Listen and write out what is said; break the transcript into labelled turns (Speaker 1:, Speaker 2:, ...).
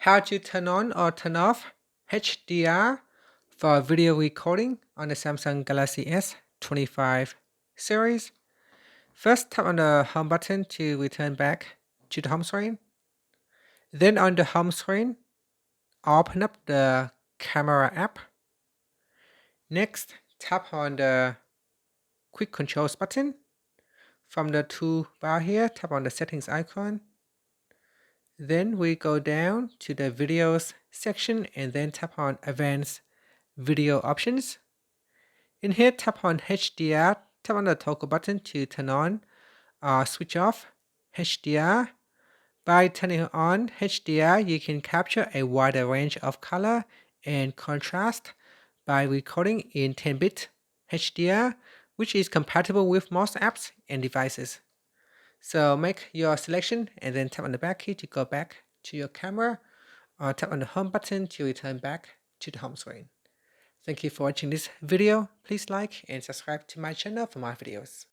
Speaker 1: How to turn on or turn off HDR for video recording on the Samsung Galaxy S25 series. First, tap on the home button to return back to the home screen. Then on the home screen, open up the camera app. Next, tap on the quick controls button. From the toolbar here, tap on the settings icon. Then we go down to the videos section and then tap on advanced video options. In here, tap on HDR, tap on the toggle button to turn on or switch off HDR. By turning on HDR, you can capture a wider range of color and contrast by recording in 10-bit HDR, which is compatible with most apps and devices. So make your selection and then tap on the back key to go back to your camera, or tap on the home button to return back to the home screen. Thank you for watching this video. Please like and subscribe to my channel for more videos.